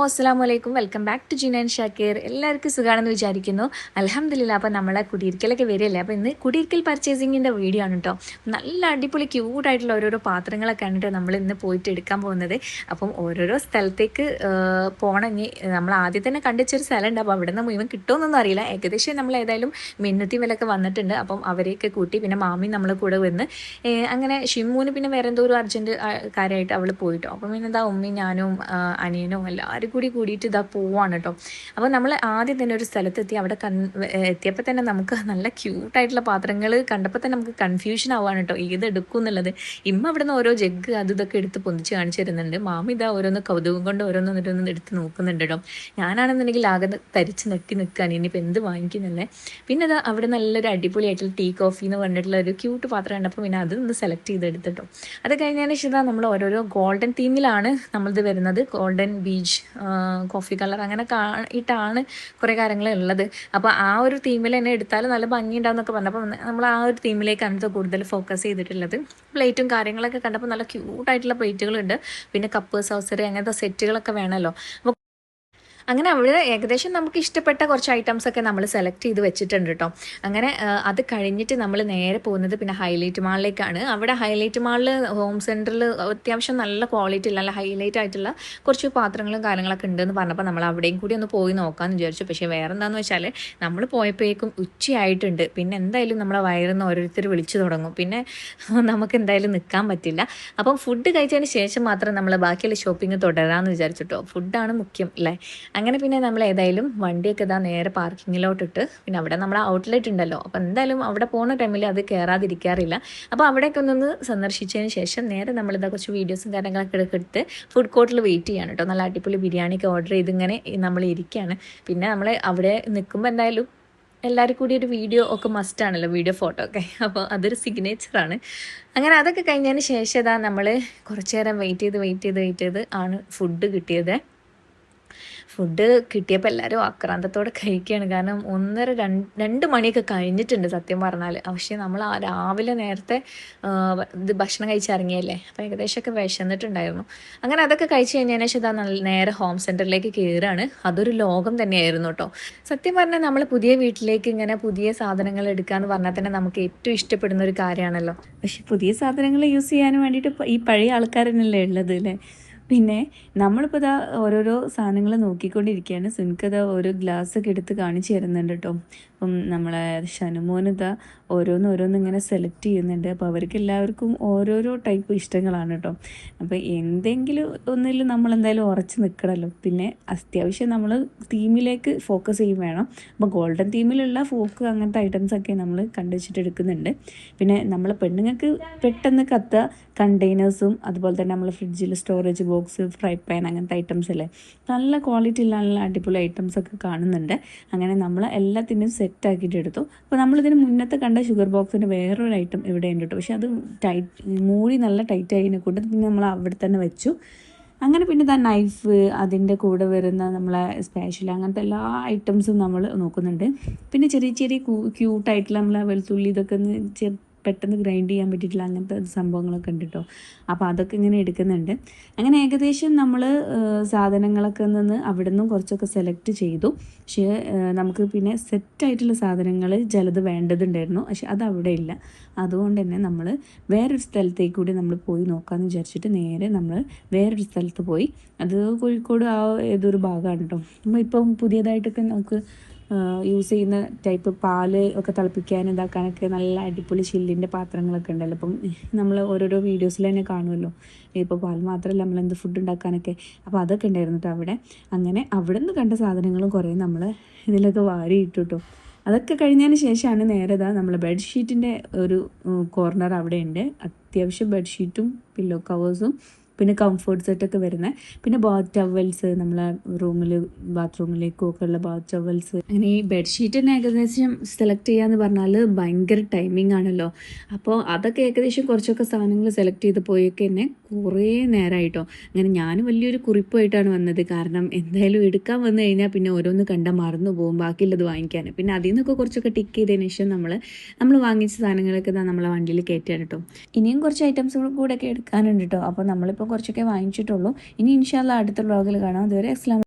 അസ്സലാമു അലൈക്കും. Welcome back to Jinan Shakir. എല്ലാവർക്കും സുഖമാണെന്ന് വിചാരിക്കുന്നു. അൽഹംദുലില്ലാ. അപ്പോൾ നമ്മളെ കുടിയിരിക്കലൊക്കെ വരികയല്ലേ. അപ്പോൾ ഇന്ന് കുടിയിരിക്കൽ പർച്ചേസിങ്ങിൻ്റെ വീഡിയോ ആണ് കേട്ടോ. നല്ല അടിപൊളി ക്യൂട്ടായിട്ടുള്ള ഓരോരോ പാത്രങ്ങളൊക്കെ ആണ് കേട്ടോ നമ്മൾ ഇന്ന് പോയിട്ട് എടുക്കാൻ പോകുന്നത്. അപ്പം ഓരോരോ സ്ഥലത്തേക്ക് പോകണമെങ്കിൽ നമ്മൾ ആദ്യം തന്നെ കണ്ടുവച്ചൊരു സ്ഥലമുണ്ട്. അപ്പോൾ അവിടെ നിന്ന് മുഴുവൻ കിട്ടുമെന്നൊന്നും അറിയില്ല. ഏകദേശം നമ്മൾ ഏതായാലും മിന്നത്തി വിലൊക്കെ വന്നിട്ടുണ്ട്. അപ്പം അവരെയൊക്കെ കൂട്ടി പിന്നെ മാമി നമ്മളെ കൂടെ വന്ന് അങ്ങനെ ഷിമ്മൂന് പിന്നെ വേറെ എന്തോ ഒരു അർജൻറ്റ് കാര്യമായിട്ട് അവൾ പോയിട്ടോ. അപ്പം പിന്നെ എന്താ ഉമ്മയും ഞാനും അനിയനും എല്ലാവരും കൂടിയിട്ട് ഇതാ പോവാണ് കേട്ടോ. അപ്പോൾ നമ്മൾ ആദ്യം തന്നെ ഒരു സ്ഥലത്തെത്തി. അവിടെ എത്തിയപ്പോൾ തന്നെ നമുക്ക് നല്ല ക്യൂട്ടായിട്ടുള്ള പാത്രങ്ങൾ കണ്ടപ്പോൾ തന്നെ നമുക്ക് കൺഫ്യൂഷൻ ആവുകയാണ് കേട്ടോ, ഏത് എടുക്കും എന്നുള്ളത്. ഇമ്മ അവിടെ നിന്ന് ഓരോ ജഗ് അത് ഇതൊക്കെ എടുത്ത് പൊന്തിച്ച് കാണിച്ചു തരുന്നുണ്ട്. മാമി ഇതാ ഓരോന്ന് കൗതുകം കൊണ്ട് ഓരോന്ന് എടുത്ത് നോക്കുന്നുണ്ട് കേട്ടോ. ഞാനാണെന്നുണ്ടെങ്കിൽ ആകെ തരിച്ച് നെട്ടി നിൽക്കുകയാണ്, ഇനിയിപ്പോൾ എന്ത് വാങ്ങിക്കുന്നില്ലേ. പിന്നെ അത് അവിടെ നല്ലൊരു അടിപൊളിയായിട്ടുള്ള ടീ കോഫി എന്ന് പറഞ്ഞിട്ടുള്ള ഒരു ക്യൂട്ട് പാത്രം കണ്ടപ്പോൾ പിന്നെ അത് ഒന്ന് സെലക്ട് ചെയ്തെടുത്തിട്ടോ. അത് കഴിഞ്ഞതിന് ശേഷം നമ്മൾ ഓരോരോ ഗോൾഡൻ തീമിലാണ് നമ്മളിത് വരുന്നത്. ഗോൾഡൻ ബീച്ച്, കോഫി കളർ അങ്ങനെ ഇട്ടാണ് കുറേ കാര്യങ്ങൾ ഉള്ളത്. അപ്പോൾ ആ ഒരു തീമിൽ തന്നെ എടുത്താൽ നല്ല ഭംഗി ഉണ്ടാവും എന്നൊക്കെ പറഞ്ഞപ്പോൾ നമ്മൾ ആ ഒരു തീമിലേക്കാണ് കൂടുതൽ ഫോക്കസ് ചെയ്തിട്ടുള്ളത്. പ്ലേറ്റും കാര്യങ്ങളൊക്കെ കണ്ടപ്പോൾ നല്ല ക്യൂട്ടായിട്ടുള്ള പ്ലേറ്റുകളുണ്ട്. പിന്നെ കപ്പ് സോസറി അങ്ങനത്തെ സെറ്റുകളൊക്കെ വേണമല്ലോ. അപ്പോൾ അങ്ങനെ അവിടെ ഏകദേശം നമുക്ക് ഇഷ്ടപ്പെട്ട കുറച്ച് ഐറ്റംസൊക്കെ നമ്മൾ സെലക്ട് ചെയ്ത് വെച്ചിട്ടുണ്ട് കേട്ടോ. അങ്ങനെ അത് കഴിഞ്ഞിട്ട് നമ്മൾ നേരെ പോകുന്നത് പിന്നെ ഹൈലൈറ്റ് മാളിലേക്കാണ്. അവിടെ ഹൈലൈറ്റ് മാളിൽ ഹോം സെൻറ്ററിൽ അത്യാവശ്യം നല്ല ക്വാളിറ്റി ഉള്ള നല്ല ഹൈലൈറ്റ് ആയിട്ടുള്ള കുറച്ച് പാത്രങ്ങളും കാര്യങ്ങളൊക്കെ ഉണ്ടെന്ന് പറഞ്ഞപ്പോൾ നമ്മൾ അവിടെയും കൂടി ഒന്ന് പോയി നോക്കാമെന്ന് വിചാരിച്ചു. പക്ഷേ വേറെ എന്താണെന്ന് വെച്ചാൽ നമ്മൾ പോയപ്പോഴേക്കും ഉച്ചയായിട്ടുണ്ട്. പിന്നെ എന്തായാലും നമ്മളെ വയറിന്ന് ഓരോരുത്തർ വിളിച്ചു തുടങ്ങും. പിന്നെ നമുക്ക് എന്തായാലും നിൽക്കാൻ പറ്റില്ല. അപ്പം ഫുഡ് കഴിച്ചതിന് ശേഷം മാത്രം നമ്മൾ ബാക്കിയുള്ള ഷോപ്പിംഗ് തുടരാമെന്ന് വിചാരിച്ചിട്ടോ. ഫുഡാണ് മുഖ്യം അല്ലേ. അങ്ങനെ പിന്നെ നമ്മൾ ഏതായാലും വണ്ടിയൊക്കെ ഇതാ നേരെ പാർക്കിങ്ങിലോട്ടിട്ട് പിന്നെ അവിടെ നമ്മൾ ഔട്ട്ലെറ്റ് ഉണ്ടല്ലോ. അപ്പോൾ എന്തായാലും അവിടെ പോകുന്ന ടൈമിൽ അത് കയറാതിരിക്കാറില്ല. അപ്പോൾ അവിടേക്ക് ഒന്ന് സന്ദർശിച്ചതിന് ശേഷം നേരെ നമ്മളിതാ കുറച്ച് വീഡിയോസും കാര്യങ്ങളൊക്കെ എടുത്ത് ഫുഡ് കോർട്ടിൽ വെയിറ്റ് ചെയ്യാണ് കേട്ടോ. നല്ല അടിപൊളി ബിരിയാണിയൊക്കെ ഓർഡർ ചെയ്ത് ഇങ്ങനെ നമ്മൾ ഇരിക്കുകയാണ്. പിന്നെ നമ്മൾ അവിടെ നിൽക്കുമ്പോൾ എന്തായാലും എല്ലാവരും കൂടി ഒരു വീഡിയോ ഒക്കെ മസ്റ്റാണല്ലോ, വീഡിയോ ഫോട്ടോ ഒക്കെ. അപ്പോൾ അതൊരു സിഗ്നേച്ചറാണ്. അങ്ങനെ അതൊക്കെ കഴിഞ്ഞതിന് ശേഷം ഇതാ നമ്മൾ കുറച്ച് നേരം വെയിറ്റ് ചെയ്ത് ആണ് ഫുഡ് കിട്ടിയത്. ഫുഡ് കിട്ടിയപ്പോൾ എല്ലാവരും ആക്രാന്തത്തോടെ കഴിക്കുകയാണ്. കാരണം 1:30-2 മണിയൊക്കെ കഴിഞ്ഞിട്ടുണ്ട് സത്യം പറഞ്ഞാൽ. പക്ഷേ നമ്മൾ ആ രാവിലെ നേരത്തെ ഇത് ഭക്ഷണം കഴിച്ചിറങ്ങിയല്ലേ. അപ്പോൾ ഏകദേശമൊക്കെ വിശന്നിട്ടുണ്ടായിരുന്നു. അങ്ങനെ അതൊക്കെ കഴിച്ച് കഴിഞ്ഞതിന് ശേഷം ഇതാ നേരെ ഹോം സെൻറ്ററിലേക്ക് കയറുകയാണ്. അതൊരു ലോകം തന്നെയായിരുന്നു കേട്ടോ. സത്യം പറഞ്ഞാൽ നമ്മൾ പുതിയ വീട്ടിലേക്ക് ഇങ്ങനെ പുതിയ സാധനങ്ങൾ എടുക്കുക എന്ന് പറഞ്ഞാൽ തന്നെ നമുക്ക് ഏറ്റവും ഇഷ്ടപ്പെടുന്ന ഒരു കാര്യമാണല്ലോ. പക്ഷേ പുതിയ സാധനങ്ങൾ യൂസ് ചെയ്യാൻ വേണ്ടിയിട്ട് ഈ പഴയ ആൾക്കാർ തന്നെയല്ലേ ഉള്ളത് അല്ലേ. പിന്നെ നമ്മളിപ്പോൾ ഇതാ ഓരോരോ സാധനങ്ങൾ നോക്കിക്കൊണ്ടിരിക്കുകയാണ്. സുനിക്കത ഓരോ ഗ്ലാസ്സൊക്കെ എടുത്ത് കാണിച്ചു തരുന്നുണ്ട് കേട്ടോ. അപ്പം നമ്മളെ ഷനുമോനിതാ ഓരോന്ന് ഇങ്ങനെ സെലക്ട് ചെയ്യുന്നുണ്ട്. അപ്പോൾ അവർക്ക് എല്ലാവർക്കും ഓരോരോ ടൈപ്പ് ഇഷ്ടങ്ങളാണ് കേട്ടോ. അപ്പോൾ എന്തെങ്കിലും ഒന്നിൽ നമ്മളെന്തായാലും ഉറച്ച് നിൽക്കണമല്ലോ. പിന്നെ അത്യാവശ്യം നമ്മൾ തീമിലേക്ക് ഫോക്കസ് ചെയ്യും വേണം. അപ്പോൾ ഗോൾഡൻ തീമിലുള്ള ഫോക്ക് അങ്ങനത്തെ ഐറ്റംസൊക്കെ നമ്മൾ കണ്ടുവച്ചിട്ട് എടുക്കുന്നുണ്ട്. പിന്നെ നമ്മൾ പെണ്ണുങ്ങൾക്ക് പെട്ടെന്ന് കത്ത കണ്ടെയ്നേഴ്സും അതുപോലെ തന്നെ നമ്മൾ ഫ്രിഡ്ജിൽ സ്റ്റോറേജ് ബോക്സ്, ഫ്രൈ പാൻ അങ്ങനത്തെ ഐറ്റംസ് അല്ലേ, നല്ല ക്വാളിറ്റി ഉള്ള നല്ല അടിപൊളി ഐറ്റംസൊക്കെ കാണുന്നുണ്ട്. അങ്ങനെ നമ്മൾ എല്ലാത്തിനും സെറ്റാക്കിയിട്ട് എടുത്തു. അപ്പോൾ നമ്മളിതിന് മുന്നത്തെ കണ്ട ഷുഗർ ബോക്സിൻ്റെ വേറൊരു ഐറ്റം ഇവിടെ ഉണ്ട് കേട്ടോ. പക്ഷേ അത് മൂടി നല്ല ടൈറ്റ് ആയതിനെ കൊണ്ട് പിന്നെ നമ്മൾ അവിടെ തന്നെ വെച്ചു. അങ്ങനെ പിന്നെ ഇതാ നൈഫ്, അതിൻ്റെ കൂടെ വരുന്ന നമ്മളെ സ്പാച്ചില അങ്ങനത്തെ എല്ലാ ഐറ്റംസും നമ്മൾ നോക്കുന്നുണ്ട്. പിന്നെ ചെറിയ ക്യൂട്ടായിട്ടുള്ള നമ്മളെ വെളുത്തുള്ളി ഇതൊക്കെ ഒന്ന് പെട്ടെന്ന് ഗ്രൈൻഡ് ചെയ്യാൻ പറ്റിയിട്ടില്ല അങ്ങനത്തെ സംഭവങ്ങളൊക്കെ ഉണ്ട് കേട്ടോ. അപ്പോൾ അതൊക്കെ ഇങ്ങനെ എടുക്കുന്നുണ്ട്. അങ്ങനെ ഏകദേശം നമ്മൾ സാധനങ്ങളൊക്കെ നിന്ന് അവിടെ നിന്നും കുറച്ചൊക്കെ സെലക്ട് ചെയ്തു. പക്ഷേ നമുക്ക് പിന്നെ സെറ്റായിട്ടുള്ള സാധനങ്ങൾ ചിലത് വേണ്ടതുണ്ടായിരുന്നു. പക്ഷെ അതവിടെ ഇല്ല. അതുകൊണ്ട് തന്നെ നമ്മൾ വേറൊരു സ്ഥലത്തേക്ക് കൂടി നമ്മൾ പോയി നോക്കാമെന്ന് വിചാരിച്ചിട്ട് നേരെ നമ്മൾ വേറൊരു സ്ഥലത്ത് പോയി. അത് കോഴിക്കോട് ആ ഏതൊരു ഭാഗമാണ് കേട്ടോ. ഇപ്പം പുതിയതായിട്ടൊക്കെ നമുക്ക് യൂസ് ചെയ്യുന്ന ടൈപ്പ് പാല് ഒക്കെ തിളപ്പിക്കാൻ ഇതാക്കാനൊക്കെ നല്ല അടിപൊളി ചില്ലിൻ്റെ പാത്രങ്ങളൊക്കെ ഉണ്ടല്ലോ. അപ്പം നമ്മൾ ഓരോരോ വീഡിയോസിൽ തന്നെ കാണുമല്ലോ. ഇപ്പോൾ പാൽ മാത്രമല്ല നമ്മളെന്ത് ഫുഡ് ഉണ്ടാക്കാനൊക്കെ. അപ്പോൾ അതൊക്കെ ഉണ്ടായിരുന്നു കേട്ടോ അവിടെ. അങ്ങനെ അവിടെ നിന്ന് കണ്ട സാധനങ്ങളും കുറേ നമ്മൾ ഇതിലൊക്കെ വാരി ഇട്ടു കേട്ടോ. അതൊക്കെ കഴിഞ്ഞതിന് ശേഷമാണ് നേരെ നമ്മൾ ബെഡ്ഷീറ്റിൻ്റെ ഒരു കോർണർ അവിടെ ഉണ്ട്. അത്യാവശ്യം ബെഡ്ഷീറ്റും പില്ലോ കവേഴ്സും പിന്നെ കംഫർട്ട് സെറ്റൊക്കെ വരുന്നത്. പിന്നെ ബാത്ത് ടവൽസ്, നമ്മളെ ബാത്റൂമിലേക്കും ഒക്കെ ഉള്ള ബാത്ത് ടവൽസ്. അങ്ങനെ ഈ ബെഡ്ഷീറ്റ് തന്നെ ഏകദേശം സെലക്ട് ചെയ്യാന്ന് പറഞ്ഞാൽ ഭയങ്കര ടൈമിംഗ് ആണല്ലോ. അപ്പോൾ അതൊക്കെ ഏകദേശം കുറച്ചൊക്കെ സാധനങ്ങൾ സെലക്ട് ചെയ്ത് പോയൊക്കെ തന്നെ കുറേ നേരമായിട്ടോ. അങ്ങനെ ഞാൻ വലിയൊരു കുറിപ്പായിട്ടാണ് വന്നത്. കാരണം എന്തായാലും എടുക്കാൻ വന്നു കഴിഞ്ഞാൽ പിന്നെ ഓരോന്ന് കണ്ടാൽ മറന്നു പോകും ബാക്കിയുള്ളത് വാങ്ങിക്കാൻ. പിന്നെ അതിൽ നിന്നൊക്കെ കുറച്ചൊക്കെ ടിക്ക് ചെയ്തതിന് ശേഷം നമ്മൾ വാങ്ങിച്ച സാധനങ്ങളൊക്കെ നമ്മളെ വണ്ടിയിൽ കയറ്റാൻ കേട്ടോ. ഇനിയും കുറച്ച് ഐറ്റംസ് കൂടെ ഒക്കെ എടുക്കാനുണ്ട് കേട്ടോ. അപ്പോൾ നമ്മളിപ്പോൾ കുറച്ചൊക്കെ വാങ്ങിച്ചിട്ടുള്ളൂ. ഇനി ഇൻഷാ അല്ലാഹ് അടുത്ത വ്ളോഗിൽ കാണാം. അതുവരെ അസ്സലാമു